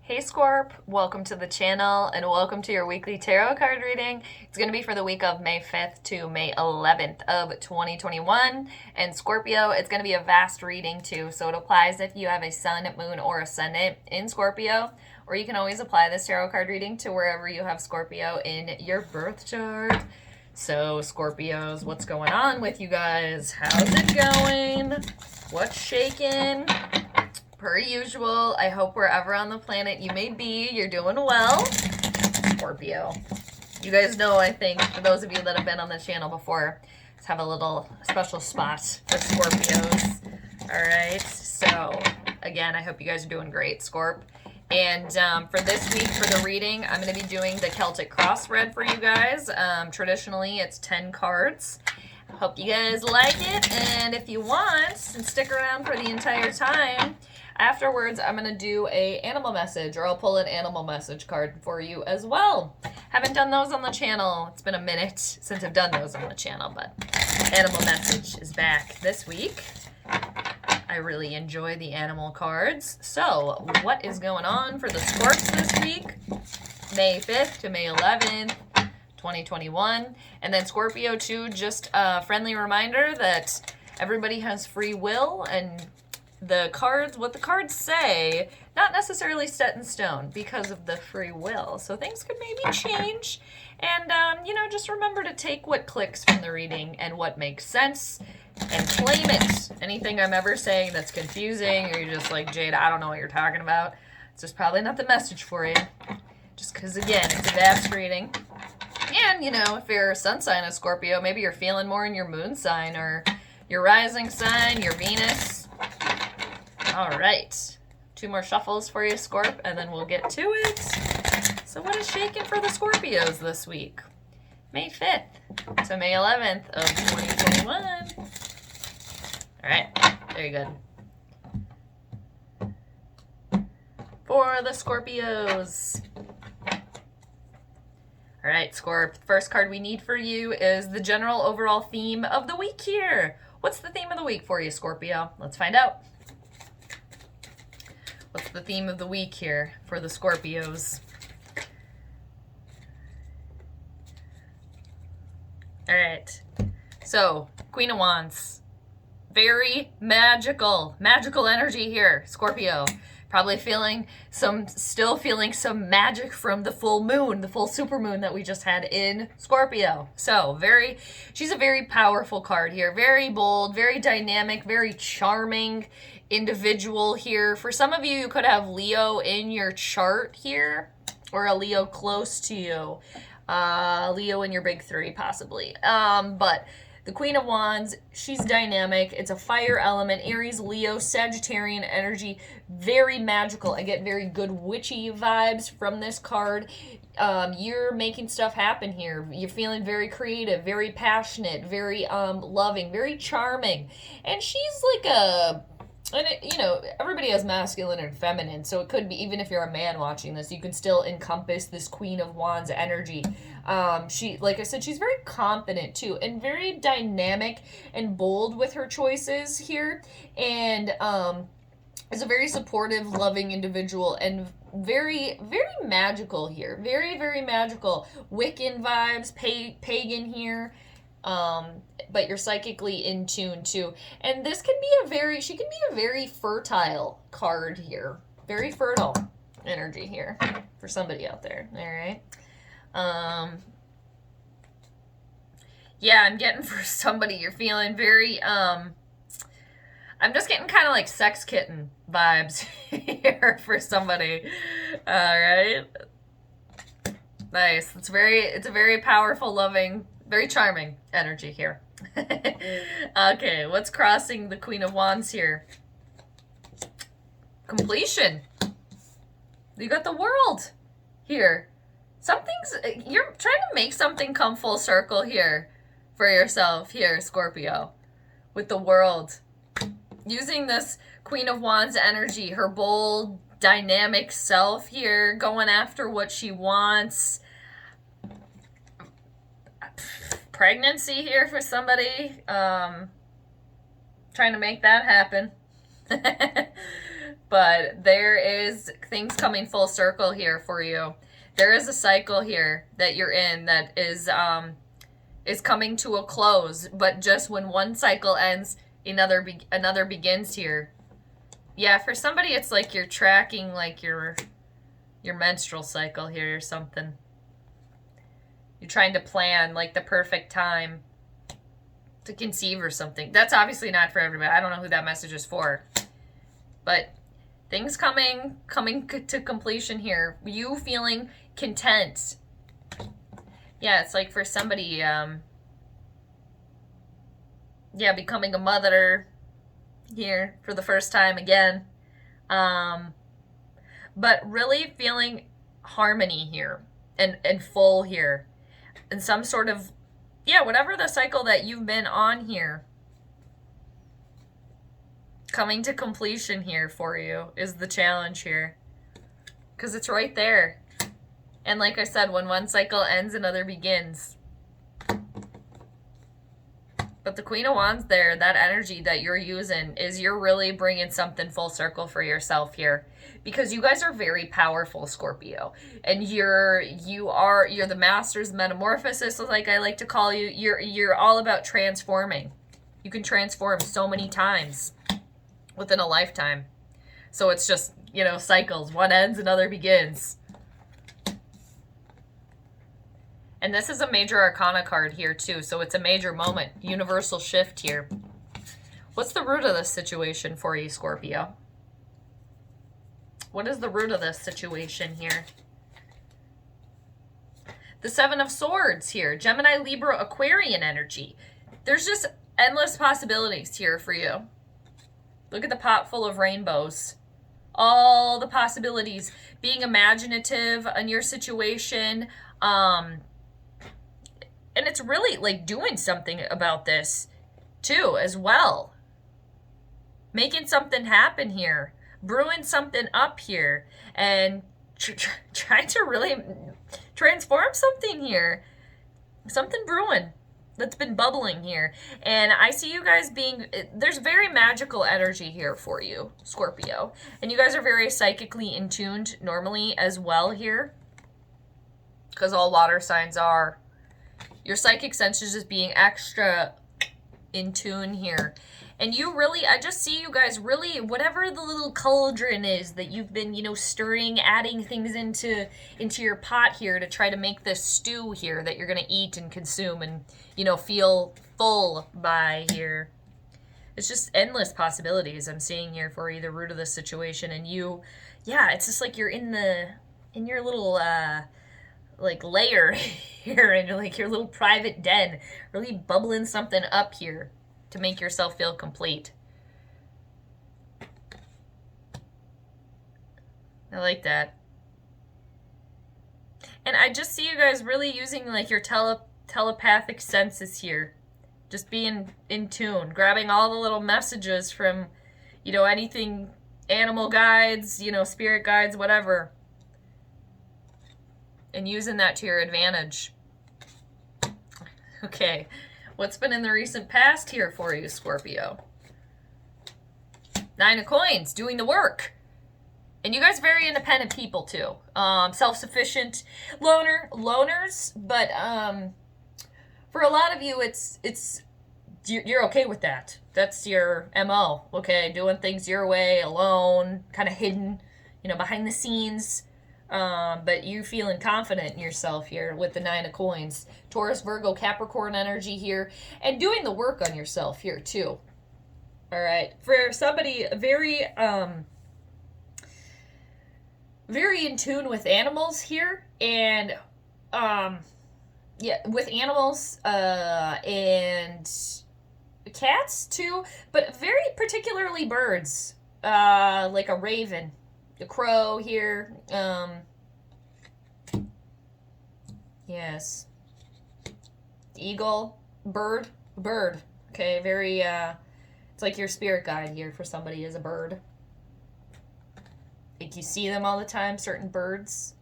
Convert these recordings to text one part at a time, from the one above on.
Hey Scorp, welcome to the channel and welcome to your weekly tarot card reading. It's going to be for the week of May 5th to May 11th of 2021. And Scorpio, it's going to be a vast reading too, so it applies if you have a sun, moon, or ascendant in Scorpio, or you can always apply this tarot card reading to wherever you have Scorpio in your birth chart. So Scorpios, what's going on with you guys? How's it going? What's shaking? Per usual, I hope wherever on the planet you may be, you're doing well. Scorpio. You guys know, I think, for those of you that have been on the channel before, let's have a little special spot for Scorpios. Alright, so, again, I hope you guys are doing great, Scorp. And for this week, for the reading, I'm going to be doing the Celtic cross spread for you guys. Traditionally, it's 10 cards. Hope you guys like it, and if you want, and stick around for the entire time, afterwards, I'm going to do a animal message, or I'll pull an animal message card for you as well. Haven't done those on the channel. It's been a minute since I've done those on the channel, but animal message is back this week. I really enjoy the animal cards. So, what is going on for the Scorps this week? May 5th to May 11th. 2021. And then Scorpio too, just a friendly reminder that everybody has free will, and the cards, what the cards say, not necessarily set in stone because of the free will. So things could maybe change. And, just remember to take what clicks from the reading and what makes sense and claim it. Anything I'm ever saying that's confusing, or you're just like, Jade, I don't know what you're talking about, it's just probably not the message for you. Just because, again, it's a vast reading. And, if you're a sun sign of Scorpio, maybe you're feeling more in your moon sign or your rising sign, your Venus. All right. 2 more shuffles for you, Scorp, and then we'll get to it. So what is shaking for the Scorpios this week? May 5th to May 11th of 2021. All right. Very good. For the Scorpios. All right, Scorp, first card we need for you is the general overall theme of the week here. What's the theme of the week for you, Scorpio? Let's find out. What's the theme of the week here for the Scorpios? All right, so Queen of Wands. Very magical energy here, Scorpio. Probably still feeling some magic from the full moon, the full supermoon that we just had in Scorpio. So she's a very powerful card here. Very bold, very dynamic, very charming individual here. For some of you, you could have Leo in your chart here, or a Leo close to you. Leo in your big 3, possibly. But the Queen of Wands, she's dynamic. It's a fire element, Aries, Leo, Sagittarian energy, very magical. I get very good witchy vibes from this card. You're making stuff happen here. You're feeling very creative, very passionate, very loving, very charming. And she's like everybody has masculine and feminine, so it could be, even if you're a man watching this, you can still encompass this Queen of Wands energy. She, like I said, she's very confident too, and very dynamic and bold with her choices here, and is a very supportive, loving individual, and very, very magical here. Very, very magical. Wiccan vibes, pagan here. But you're psychically in tune too. And this can be she can be a very fertile card here. Very fertile energy here for somebody out there. All right. Yeah, I'm getting for somebody, you're feeling very, I'm just getting kind of like sex kitten vibes here for somebody. All right. Nice. It's a very powerful, loving, very charming energy here. Okay, what's crossing the Queen of Wands here? Completion. You got the World here. You're trying to make something come full circle here for yourself here, Scorpio, with the World. Using this Queen of Wands energy, her bold, dynamic self here, going after what she wants. Pregnancy here for somebody, trying to make that happen. but there is things coming full circle here for you. There is a cycle here that you're in that is coming to a close, but just when one cycle ends, another begins here. Yeah, for somebody it's like you're tracking like your menstrual cycle here or something. You're trying to plan like the perfect time to conceive or something. That's obviously not for everybody. I don't know who that message is for. But things coming to completion here. You feeling content. Yeah, it's like for somebody, yeah, becoming a mother here for the first time again. But really feeling harmony here and full here. And some sort of, yeah, whatever the cycle that you've been on here, coming to completion here for you is the challenge here. Because it's right there. And like I said, when one cycle ends, another begins. But the Queen of Wands there, that energy that you're using is you're really bringing something full circle for yourself here. Because you guys are very powerful, Scorpio. And you're the master's metamorphosis, like I like to call you. You're all about transforming. You can transform so many times within a lifetime. So it's just, you know, cycles. One ends, another begins. And this is a major arcana card here too, so it's a major moment. Universal shift here. What's the root of this situation for you, Scorpio? What is the root of this situation here? The Seven of Swords here. Gemini, Libra, Aquarian energy. There's just endless possibilities here for you. Look at the pot full of rainbows. All the possibilities. Being imaginative in your situation. And it's really like doing something about this too as well. Making something happen here. Brewing something up here. And trying to really transform something here. Something brewing that's been bubbling here. And I see you guys being, there's very magical energy here for you, Scorpio. And you guys are very psychically in tuned normally as well here. Because all water signs are. Your psychic sense is just being extra in tune here. And you really, I just see you guys really, whatever the little cauldron is that you've been, you know, stirring, adding things into your pot here to try to make this stew here that you're going to eat and consume and, you know, feel full by here. It's just endless possibilities I'm seeing here for you, the root of the situation. And you, yeah, it's just like you're in your little, like layer here in like your little private den, really bubbling something up here to make yourself feel complete. I like that. And I just see you guys really using like your telepathic senses here. Just being in tune, grabbing all the little messages from, you know, anything, animal guides, you know, spirit guides, whatever. And using that to your advantage. Okay, what's been in the recent past here for you, Scorpio? Nine of Coins, doing the work. And you guys are very independent people too. Self-sufficient loners, but for a lot of you, you're okay with that. That's your MO, okay? Doing things your way, alone, kind of hidden, you know, behind the scenes. But you feeling confident in yourself here with the Nine of Coins. Taurus, Virgo, Capricorn energy here. And doing the work on yourself here too. All right. For somebody very, very in tune with animals here. And, yeah, with animals, and cats too. But very particularly birds. Like a raven. The crow here. Yes. Eagle. Bird. Okay, very, it's like your spirit guide here for somebody is a bird. Like you see them all the time, certain birds.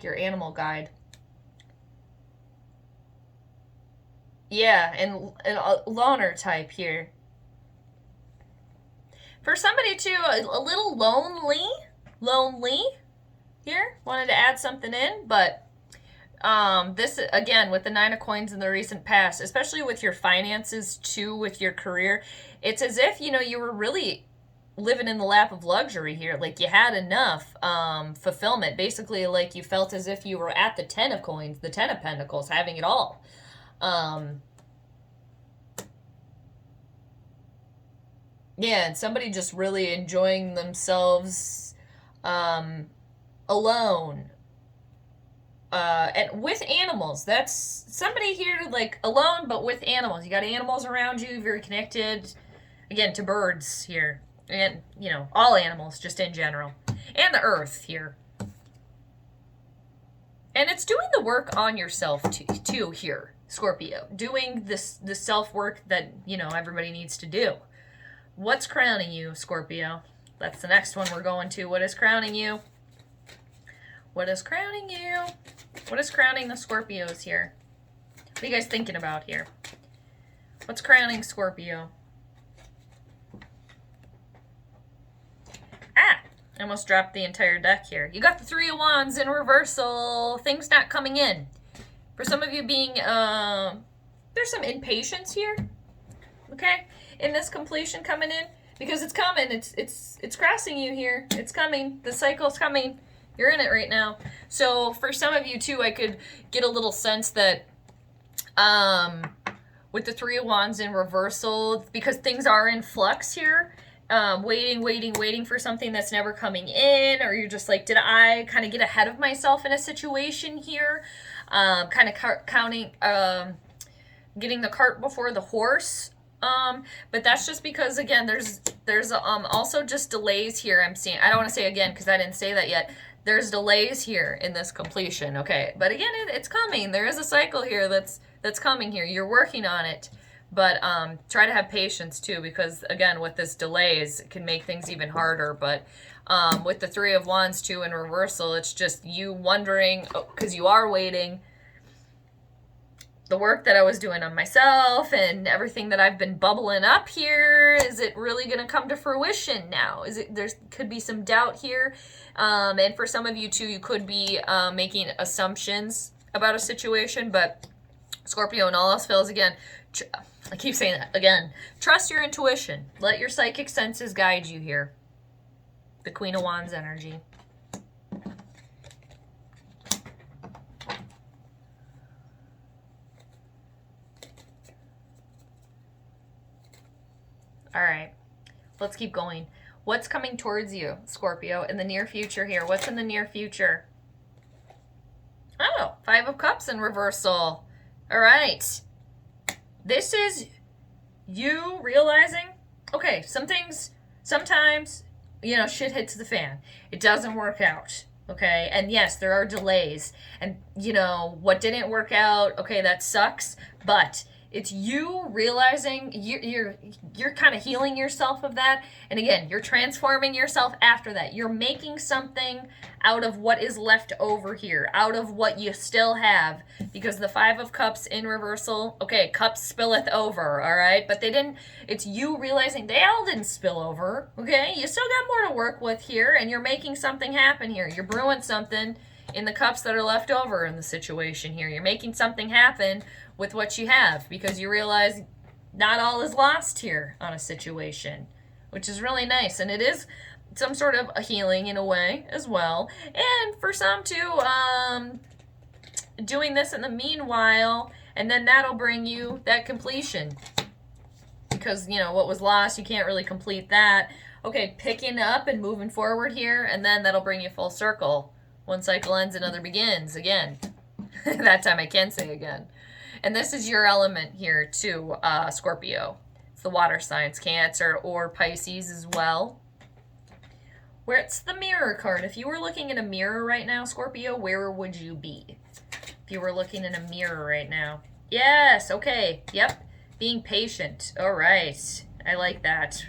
Your animal guide. Yeah, and a loner type here. For somebody too, a little lonely here. Wanted to add something in, but this again with the Nine of Coins in the recent past, especially with your finances too, with your career, it's as if you were really living in the lap of luxury here. Like you had enough fulfillment. Basically, like you felt as if you were at the Ten of Coins, the Ten of Pentacles, having it all. Yeah, and somebody just really enjoying themselves alone. And with animals. That's somebody here like alone, but with animals. You got animals around you, very connected. Again, to birds here. And, all animals, just in general. And the earth here. And it's doing the work on yourself too here, Scorpio. Doing the self-work that, everybody needs to do. What's crowning you, Scorpio? That's the next one we're going to. What is crowning you? What is crowning you? What is crowning the Scorpios here? What are you guys thinking about here? What's crowning Scorpio? I almost dropped the entire deck here. You got the Three of Wands in reversal. Things not coming in. For some of you being, there's some impatience here. Okay? In this completion coming in. Because it's coming. It's crossing you here. It's coming. The cycle's coming. You're in it right now. So for some of you too, I could get a little sense that with the Three of Wands in reversal, because things are in flux here, waiting for something that's never coming in, or you're just like, did I kind of get ahead of myself in a situation here? Kind of counting, getting the cart before the horse. But that's just because, again, there's also just delays here I'm seeing. I don't want to say again because I didn't say that yet. There's delays here in this completion, okay? But again, it's coming. There is a cycle here that's coming here. You're working on it. But try to have patience too, because again, with this delays, it can make things even harder. But with the Three of Wands too in reversal, it's just you wondering, because you are waiting, the work that I was doing on myself and everything that I've been bubbling up here, is it really going to come to fruition now? There could be some doubt here. And for some of you too, you could be making assumptions about a situation, but Scorpio, and all else fails, again, I keep saying that again, trust your intuition. Let your psychic senses guide you here. The Queen of Wands energy. All right, let's keep going. What's coming towards you, Scorpio, in the near future here? What's in the near future? Oh, Five of Cups in reversal. All right. This is you realizing, okay, sometimes, shit hits the fan. It doesn't work out, okay? And yes, there are delays. And, what didn't work out, okay, that sucks. But it's you realizing you're kind of healing yourself of that. And again, you're transforming yourself after that. You're making something out of what is left over here, out of what you still have. Because the Five of Cups in reversal, okay, cups spilleth over, all right? But it's you realizing they all didn't spill over, okay? You still got more to work with here, and you're making something happen here. You're brewing something in the cups that are left over in the situation here. You're making something happen with what you have, because you realize not all is lost here on a situation, which is really nice. And it is some sort of a healing in a way as well. And for some too, doing this in the meanwhile, and then that'll bring you that completion. Because, what was lost, you can't really complete that. Okay, picking up and moving forward here, and then that'll bring you full circle. One cycle ends, another begins again. That time I can say again. And this is your element here too, Scorpio. It's the water signs, Cancer or Pisces as well. Where it's the Mirror card. If you were looking in a mirror right now, Scorpio, where would you be? If you were looking in a mirror right now. Yes, okay, yep. Being patient, all right. I like that.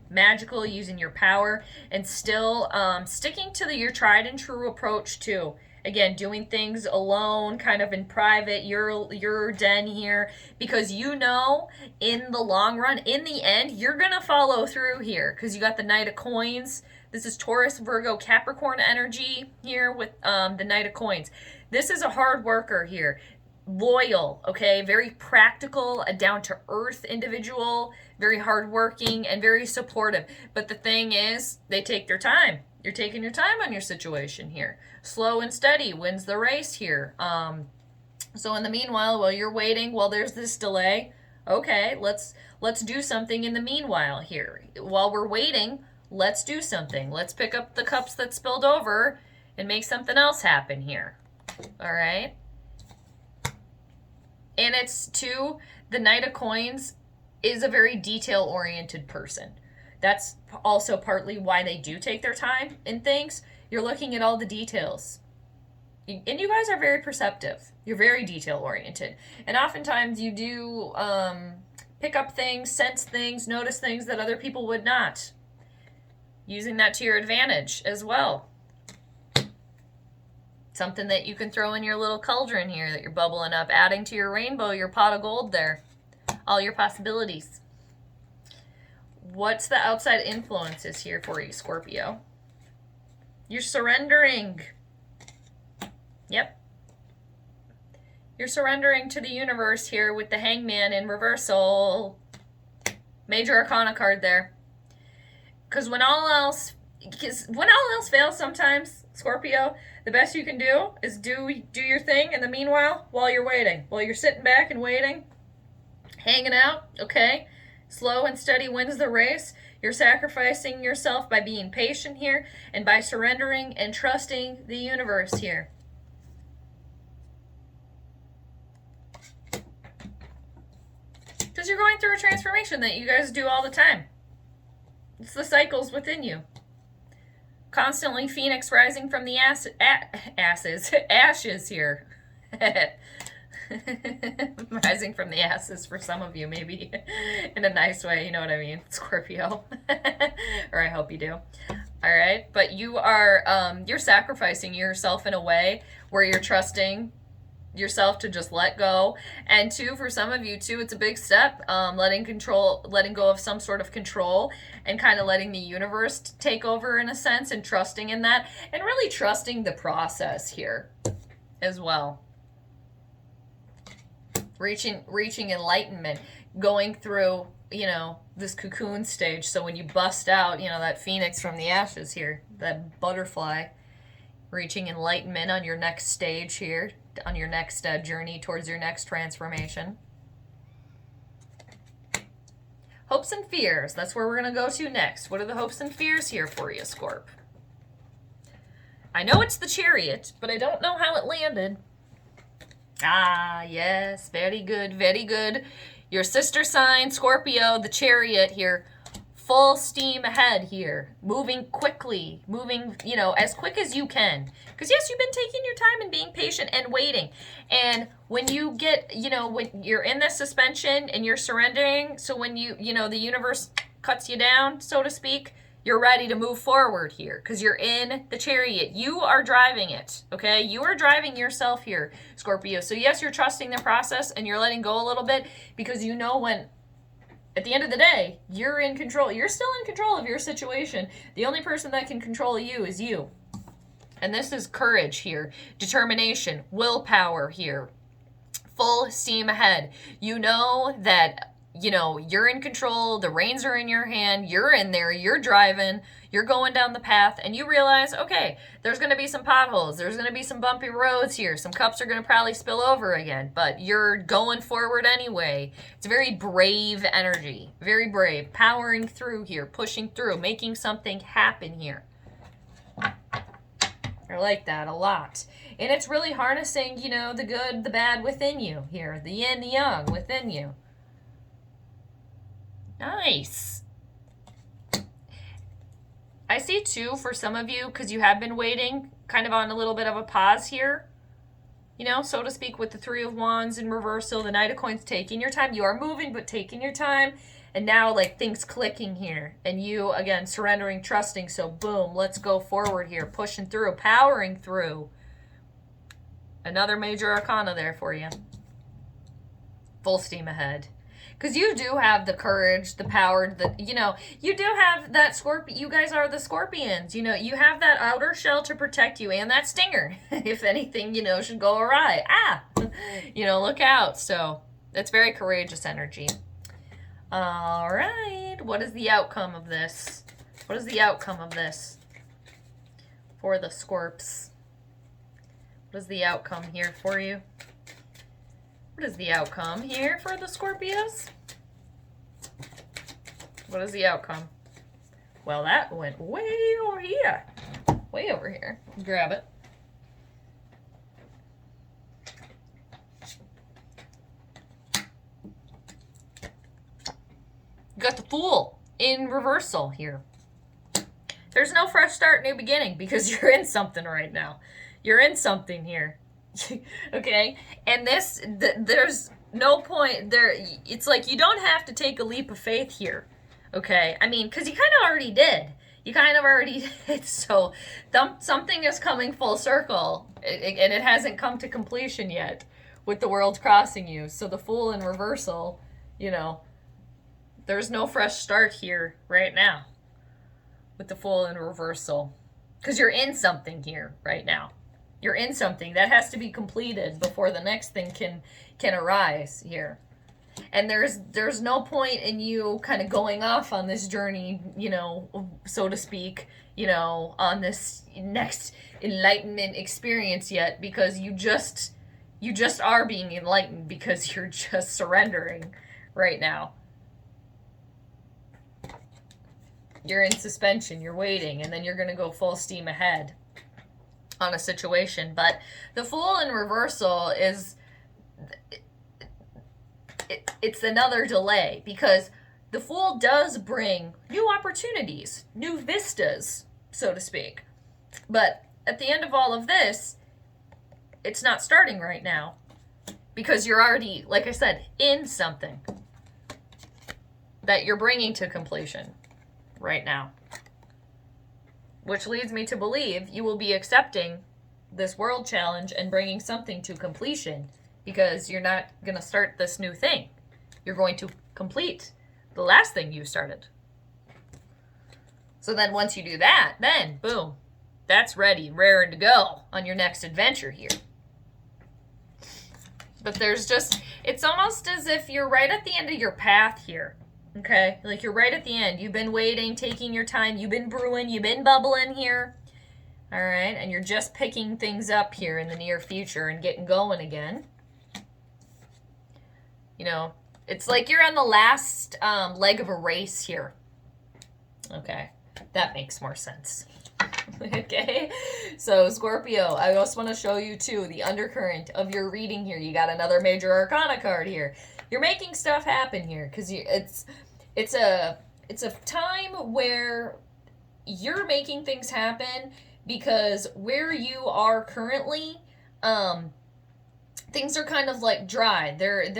Magical, using your power, and still sticking to your tried and true approach too. Again, doing things alone, kind of in private, your den here, because you know in the long run, in the end, you're going to follow through here because you got the Knight of Coins. This is Taurus, Virgo, Capricorn energy here with the Knight of Coins. This is a hard worker here. Loyal, okay? Very practical, a down-to-earth individual, very hardworking, and very supportive. But the thing is, they take their time. You're taking your time on your situation here. Slow and steady wins the race here. So in the meanwhile, while you're waiting, while there's this delay, okay, let's do something in the meanwhile here. While we're waiting, let's do something. Let's pick up the cups that spilled over and make something else happen here. All right? And it's too, the Knight of Coins is a very detail-oriented person. That's also partly why they do take their time in things. You're looking at all the details. And you guys are very perceptive. You're very detail-oriented. And oftentimes you do pick up things, sense things, notice things that other people would not. Using that to your advantage as well. Something that you can throw in your little cauldron here that you're bubbling up, adding to your rainbow, your pot of gold there. All your possibilities. What's the outside influences here for you, Scorpio? You're surrendering. Yep. You're surrendering to the universe here with the Hangman in reversal. Major Arcana card there. Because when all else fails sometimes, Scorpio, the best you can do is do your thing in the meanwhile while you're waiting. While you're sitting back and waiting, hanging out, okay? Slow and steady wins the race. You're sacrificing yourself by being patient here and by surrendering and trusting the universe here. Because you're going through a transformation that you guys do all the time. It's the cycles within you. Constantly Phoenix rising from the ashes here. Rising from the ashes for some of you, maybe in a nice way, you know what I mean, Scorpio. Or I hope you do. All right, but you are you're sacrificing yourself in a way where you're trusting yourself to just let go. And two, for some of you too, it's a big step, letting go of some sort of control and kind of letting the universe take over in a sense, and trusting in that, and really trusting the process here as well. Reaching enlightenment, going through, you know, this cocoon stage. So when you bust out, you know, that phoenix from the ashes here, that butterfly, reaching enlightenment on your next stage here, on your next journey towards your next transformation. Hopes and fears. That's where we're going to go to next. What are the hopes and fears here for you, Scorp? I know it's the Chariot, but I don't know how it landed. Ah, yes. Very good. Very good. Your sister sign, Scorpio, the Chariot here. Full steam ahead here. Moving quickly. Moving, you know, as quick as you can. Because, yes, you've been taking your time and being patient and waiting. And when you get, you know, when you're in this suspension and you're surrendering, so when you know, the universe cuts you down, so to speak, you're ready to move forward here because you're in the Chariot. You are driving it, okay? You are driving yourself here, Scorpio. So, yes, you're trusting the process and you're letting go a little bit because you know when, at the end of the day, you're in control. You're still in control of your situation. The only person that can control you is you. And this is courage here, determination, willpower here, full steam ahead. You know that, you know, you're in control, the reins are in your hand, you're in there, you're driving, you're going down the path, and you realize, okay, there's going to be some potholes, there's going to be some bumpy roads here, some cups are going to probably spill over again, but you're going forward anyway. It's a very brave energy, very brave, powering through here, pushing through, making something happen here. I like that a lot. And it's really harnessing, you know, the good, the bad within you here, the yin, the yang within you. Nice. I see too, for some of you, because you have been waiting, kind of on a little bit of a pause here, you know, so to speak, with the Three of Wands in reversal, the Knight of Coins, taking your time. You are moving, but taking your time. And now, like, things clicking here. And you, again, surrendering, trusting. So, boom, let's go forward here. Pushing through, powering through. Another major arcana there for you. Full steam ahead. Because you do have the courage, the power, you do have that Scorpio. You guys are the Scorpions. You have that outer shell to protect you and that stinger. If anything, should go awry. Look out. So it's very courageous energy. All right. What is the outcome of this? What is the outcome of this for the Scorps? What is the outcome here for you? What is the outcome here for the Scorpios? What is the outcome? Well, that went way over here. Way over here. Grab it. You got the Fool in reversal here. There's no fresh start, new beginning, because you're in something right now. You're in something here. Okay? And there's no point there. It's like you don't have to take a leap of faith here. Okay? I mean, because you kind of already did. You kind of already did. So something is coming full circle, and it hasn't come to completion yet with the world crossing you. So the Fool in reversal, there's no fresh start here right now with the Fool in reversal. Because you're in something here right now. You're in something that has to be completed before the next thing can arise here. And there's no point in you kind of going off on this journey, so to speak, on this next enlightenment experience yet, because you just are being enlightened because you're just surrendering right now. You're in suspension, you're waiting, and then you're going to go full steam ahead on a situation. But the Fool in reversal is, it's another delay, because the Fool does bring new opportunities, new vistas, so to speak. But at the end of all of this, it's not starting right now, because you're already, like I said, in something that you're bringing to completion right now. Which leads me to believe you will be accepting this world challenge and bringing something to completion, because you're not going to start this new thing. You're going to complete the last thing you started. So then once you do that, then boom, that's ready, raring to go on your next adventure here. But it's almost as if you're right at the end of your path here. Okay, like you're right at the end. You've been waiting, taking your time. You've been brewing. You've been bubbling here. All right, and you're just picking things up here in the near future and getting going again. It's like you're on the last leg of a race here. Okay, that makes more sense. Okay, so Scorpio, I also want to show you too the undercurrent of your reading here. You got another major arcana card here. You're making stuff happen here because it's a time where you're making things happen, because where you are currently, things are kind of like dry. You're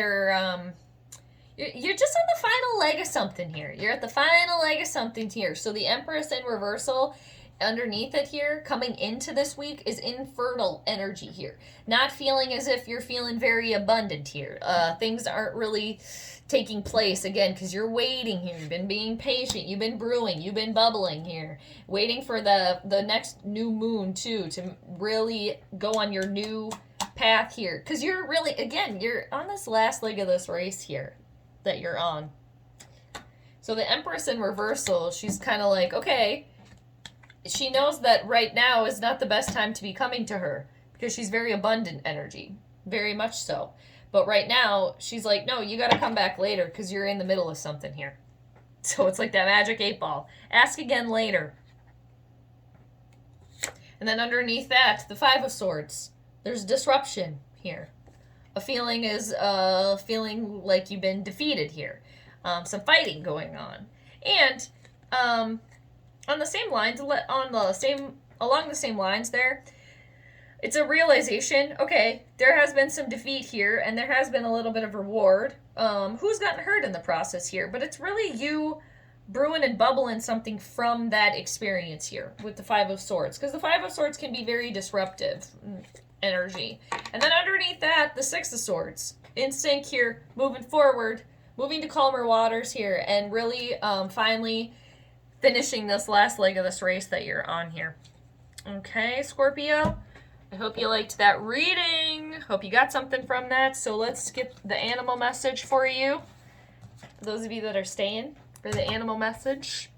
just on the final leg of something here. You're at the final leg of something here. So the Empress in reversal underneath it here, coming into this week, is infertile energy here. Not feeling as if you're feeling very abundant here. Things aren't really taking place, again, because you're waiting here. You've been being patient. You've been brewing. You've been bubbling here. Waiting for the next new moon, too, to really go on your new path here. Because you're really, again, you're on this last leg of this race here that you're on. So the Empress in reversal, she's kind of like, okay, she knows that right now is not the best time to be coming to her, because she's very abundant energy, very much so. But right now, she's like, no, you got to come back later because you're in the middle of something here. So it's like that magic 8-ball. Ask again later. And then underneath that, the 5 of Swords. There's disruption here. A feeling is feeling like you've been defeated here. Some fighting going on. And on the same lines, along the same lines there, it's a realization, okay, there has been some defeat here, and there has been a little bit of reward. Who's gotten hurt in the process here? But it's really you brewing and bubbling something from that experience here with the Five of Swords, because the Five of Swords can be very disruptive energy. And then underneath that, the Six of Swords, in sync here, moving forward, moving to calmer waters here, and really finally finishing this last leg of this race that you're on here. Okay, Scorpio, I hope you liked that reading. Hope you got something from that. So let's get the animal message for you. For those of you that are staying for the animal message.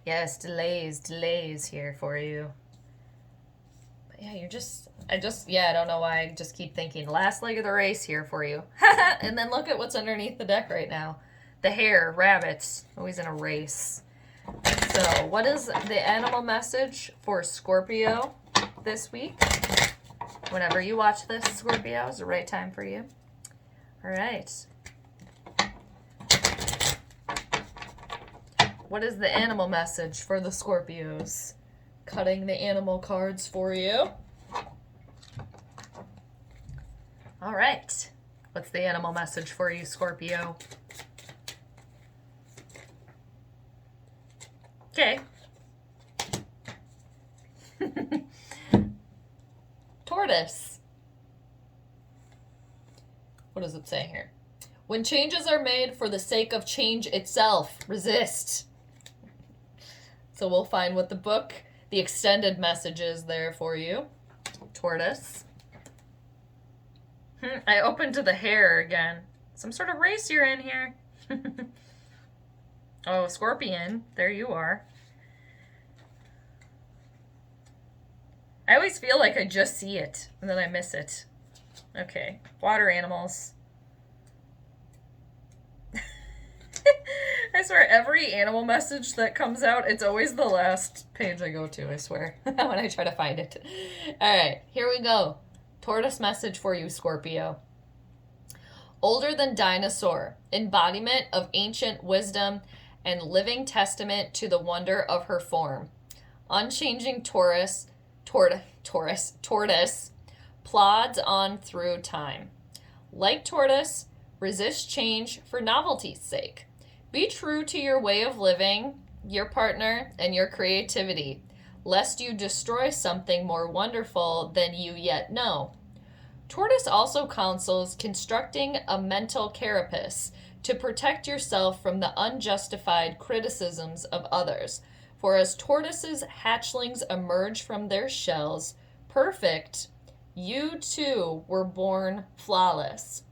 Yes, delays here for you. But yeah, I don't know why I just keep thinking last leg of the race here for you. And then look at what's underneath the deck right now. The hare, rabbits, always in a race. So what is the animal message for Scorpio this week? Whenever you watch this, Scorpio, is the right time for you. All right. What is the animal message for the Scorpios? Cutting the animal cards for you. All right. What's the animal message for you, Scorpio? Okay. Tortoise. What does it say here? When changes are made for the sake of change itself, resist. So we'll find what the book, the extended message is there for you. Tortoise. I opened to the hare again. Some sort of race you're in here. Oh, Scorpion. There you are. I always feel like I just see it, and then I miss it. Okay. Water animals. I swear, every animal message that comes out, it's always the last page I go to, I swear, when I try to find it. All right, here we go. Tortoise message for you, Scorpio. Older than dinosaur, embodiment of ancient wisdom and living testament to the wonder of her form. Unchanging tortoise plods on through time. Like tortoise, resist change for novelty's sake. Be true to your way of living, your partner, and your creativity, lest you destroy something more wonderful than you yet know. Tortoise also counsels constructing a mental carapace to protect yourself from the unjustified criticisms of others. For as tortoises' hatchlings emerge from their shells, perfect, you too were born flawless.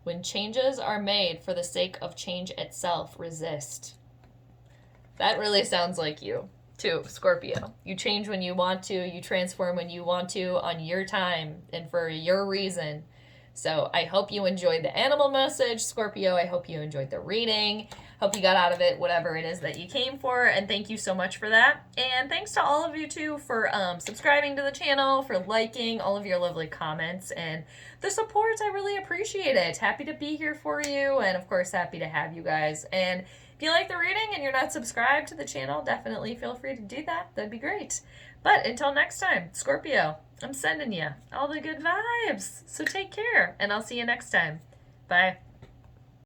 When changes are made for the sake of change itself, resist. That really sounds like you, too, Scorpio. You change when you want to, you transform when you want to, on your time and for your reason. So I hope you enjoyed the animal message, Scorpio. I hope you enjoyed the reading. Hope you got out of it whatever it is that you came for, and thank you so much for that. And thanks to all of you, too, for subscribing to the channel, for liking, all of your lovely comments, and the support. I really appreciate it. Happy to be here for you, and, of course, happy to have you guys. And if you like the reading and you're not subscribed to the channel, definitely feel free to do that. That'd be great. But until next time, Scorpio, I'm sending you all the good vibes. So take care, and I'll see you next time. Bye.